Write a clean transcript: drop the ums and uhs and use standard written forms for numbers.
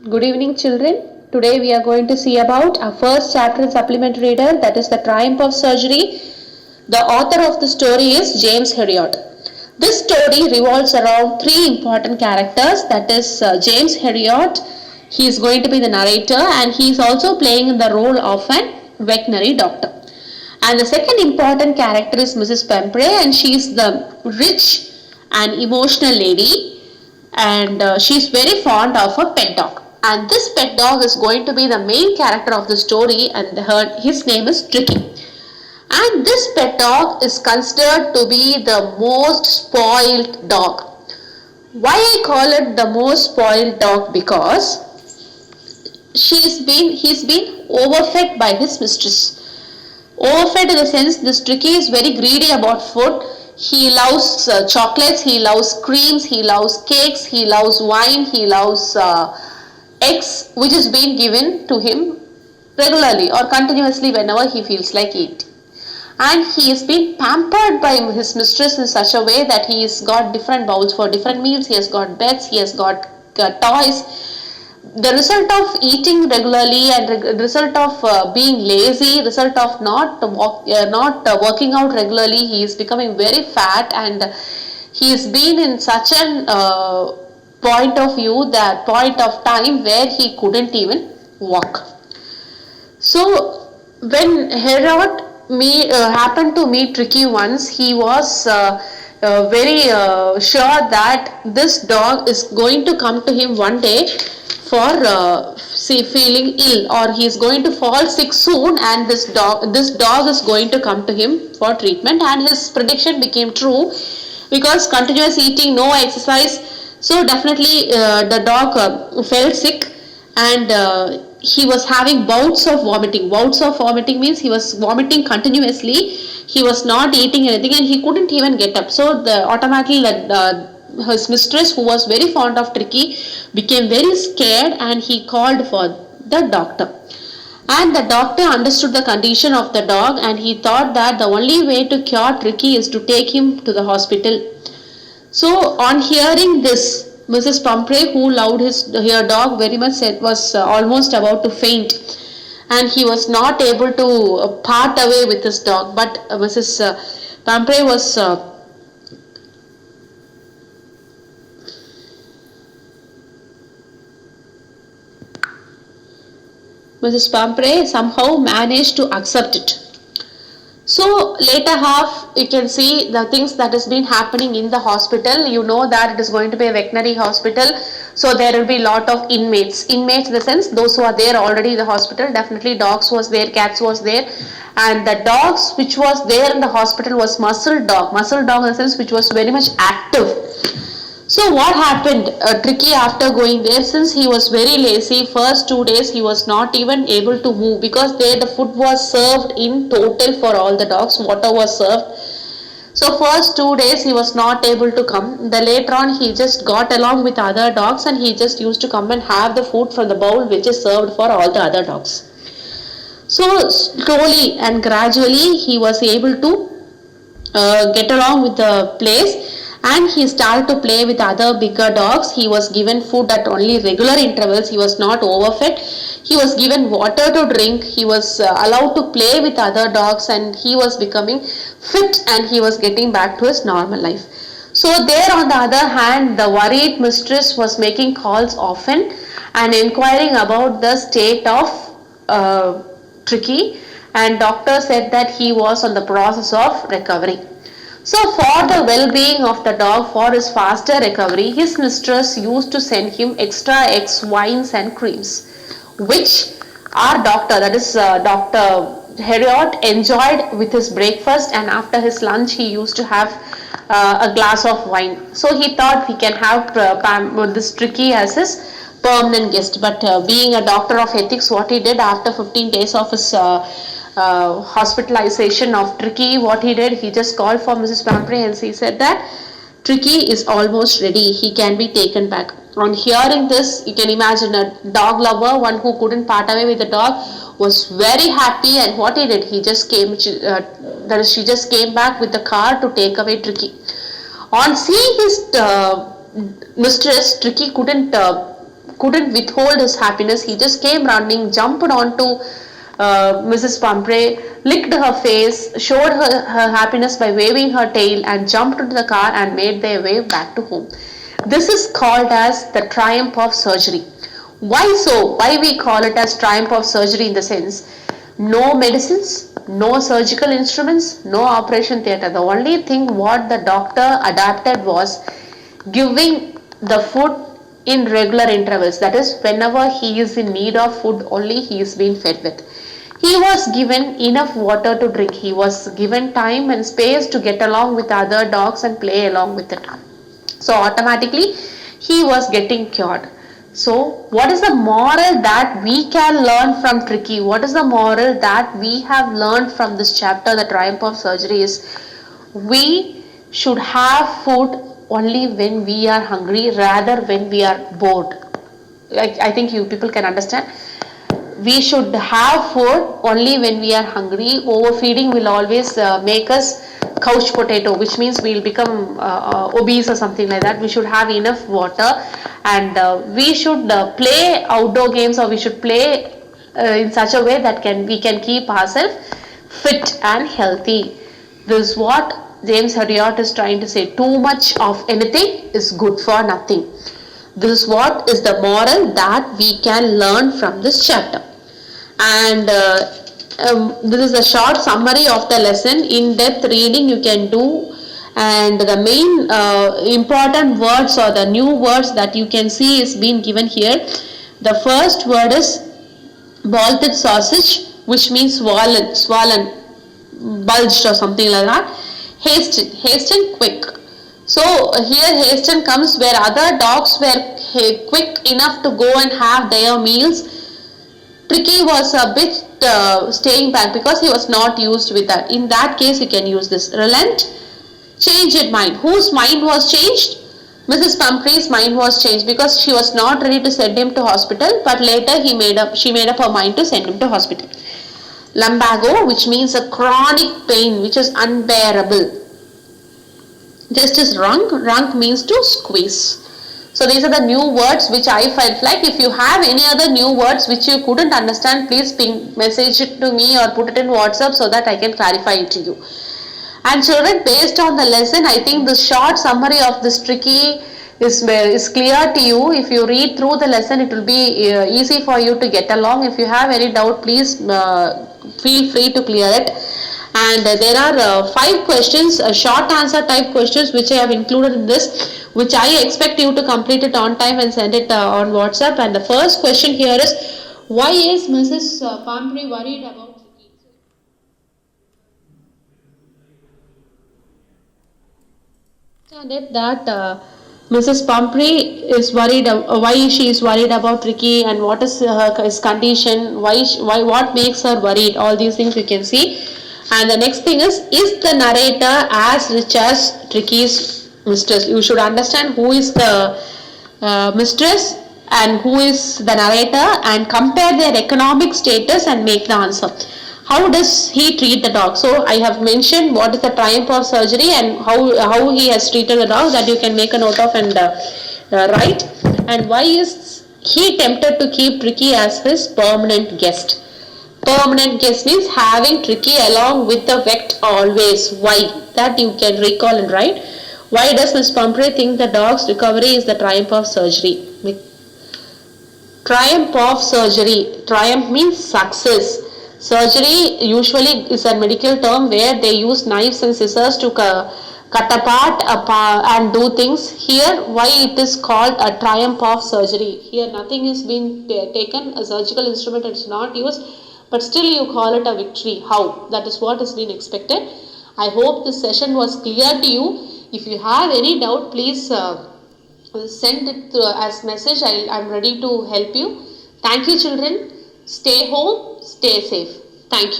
Good evening, children. Today we are going to see about our first chapter in supplement reader, that is The Triumph of Surgery. The author of the story is James Herriot. This story revolves around three important characters, that is James Herriot. He is going to be the narrator and he is also playing the role of an veterinary doctor. And the second important character is Mrs. Pempre, and she is the rich and emotional lady, and she is very fond of a pet dog. And this pet dog is going to be the main character of the story, and his name is Tricky. And this pet dog is considered to be the most spoiled dog. Why I call it the most spoiled dog? Because he's been overfed by his mistress. Overfed in the sense this Tricky is very greedy about food. He loves chocolates, he loves creams, he loves cakes, he loves wine, he loves eggs, which is being given to him regularly or continuously whenever he feels like eating. And he has been pampered by his mistress in such a way that he has got different bowls for different meals, he has got beds, he has got toys. The result of eating regularly and the result of being lazy, result of not working out regularly, he is becoming very fat, and he has been in such an point of view, that point of time where he couldn't even walk. So when Herod happened to meet Tricky once, he was very sure that this dog is going to come to him one day for feeling ill, or he is going to fall sick soon, and this dog is going to come to him for treatment. And his prediction became true, because continuous eating, no exercise, so definitely the dog fell sick, and he was having bouts of vomiting. Bouts of vomiting means he was vomiting continuously, he was not eating anything, and he couldn't even get up. So automatically his mistress, who was very fond of Tricky, became very scared, and he called for the doctor. And the doctor understood the condition of the dog, and he thought that the only way to cure Tricky is to take him to the hospital. So on hearing this, Mrs. Pumphrey, who loved her dog very much, was almost about to faint, and he was not able to part away with his dog. But Mrs. Pumphrey was Mrs. Pumphrey somehow managed to accept it. So later half, you can see the things that has been happening in the hospital. You know that it is going to be a veterinary hospital, so there will be a lot of inmates in the sense those who are there already in the hospital. Definitely dogs was there, cats was there, and the dogs which was there in the hospital was muscle dog in the sense which was very much active. So what happened? Tricky, after going there, since he was very lazy, first 2 days he was not even able to move, because there the food was served in total for all the dogs, water was served. So first 2 days he was not able to come. The later on he just got along with other dogs, and he just used to come and have the food from the bowl which is served for all the other dogs. So slowly and gradually he was able to get along with the place, and he started to play with other bigger dogs. He was given food at only regular intervals. He was not overfed. He was given water to drink. He was allowed to play with other dogs, and he was becoming fit, and he was getting back to his normal life. So there, on the other hand, the worried mistress was making calls often and inquiring about the state of Tricky, and doctor said that he was on the process of recovery. So for the well-being of the dog, for his faster recovery, his mistress used to send him extra eggs, wines and creams, which our doctor, that is Dr. Herriot, enjoyed with his breakfast, and after his lunch he used to have a glass of wine. So he thought he can have this Tricky as his permanent guest. But being a doctor of ethics, what he did after 15 days of his hospitalization of Tricky, what he did, he just called for Mrs. Pumphrey, and he said that Tricky is almost ready, he can be taken back. On hearing this, you can imagine a dog lover, one who couldn't part away with the dog, was very happy, and what he did, she just came back with the car to take away Tricky. On seeing his mistress, Tricky couldn't couldn't withhold his happiness. He just came running, jumped onto Mrs. Pumphrey, licked her face, showed her happiness by waving her tail, and jumped into the car and made their way back to home. This is called as the triumph of surgery. Why so? Why we call it as triumph of surgery? In the sense, no medicines, no surgical instruments, no operation theatre. The only thing what the doctor adapted was giving the food in regular intervals. That is, whenever he is in need of food, only he is being fed with. He was given enough water to drink. He was given time and space to get along with other dogs and play along with it. So automatically he was getting cured. So what is the moral that we can learn from Tricky? What is the moral that we have learned from this chapter, the triumph of surgery, is we should have food only when we are hungry rather when we are bored. I think you people can understand. We should have food only when we are hungry. Overfeeding will always make us couch potato, which means we'll become obese or something like that. We should have enough water, and we should play outdoor games, or we should play in such a way that we can keep ourselves fit and healthy. This is what James Herriot is trying to say. Too much of anything is good for nothing. This is what is the moral that we can learn from this chapter. And this is a short summary of the lesson. In-depth reading you can do, and the main important words or the new words that you can see is being given here. The first word is bolted sausage, which means swollen, bulged or something like that. Hasten, quick. So here hasten comes where other dogs were quick enough to go and have their meals. Tricky was a bit staying back because he was not used with that. In that case you can use this. Relent, change in mind. Whose mind was changed? Mrs. Pumphrey's mind was changed because she was not ready to send him to hospital, but later she made up her mind to send him to hospital. Lumbago, which means a chronic pain which is unbearable. Just as runk means to squeeze. So these are the new words which I felt like. If you have any other new words which you couldn't understand, please message it to me or put it in WhatsApp so that I can clarify it to you. And children, based on the lesson, I think the short summary of this Tricky is clear to you. If you read through the lesson, it will be easy for you to get along. If you have any doubt, please feel free to clear it. And there are 5 questions, short answer type questions, which I have included in this, which I expect you to complete it on time and send it on WhatsApp. And the first question here is, why is Mrs. Pumphrey worried about Tricky? And if that Mrs. Pumphrey is worried, why she is worried about Tricky, and what is his condition, what makes her worried, all these things you can see. And the next thing is the narrator as rich as Tricky's mistress? You should understand who is the mistress and who is the narrator, and compare their economic status and make the answer. How does he treat the dog? So I have mentioned what is the triumph of surgery and how he has treated the dog, that you can make a note of and write. And why is he tempted to keep Tricky as his permanent guest? Permanent guest means having Tricky along with the vet always. Why? That you can recall and write. Why does Miss Pumphrey think the dog's recovery is the triumph of surgery? Triumph of surgery. Triumph means success. Surgery usually is a medical term where they use knives and scissors to cut apart and do things. Here, why it is called a triumph of surgery? Here nothing is being taken, a surgical instrument is not used, but still you call it a victory. How? That is what is being expected. I hope this session was clear to you. If you have any doubt, please send it as message. I am ready to help you. Thank you, children. Stay home, stay safe. Thank you.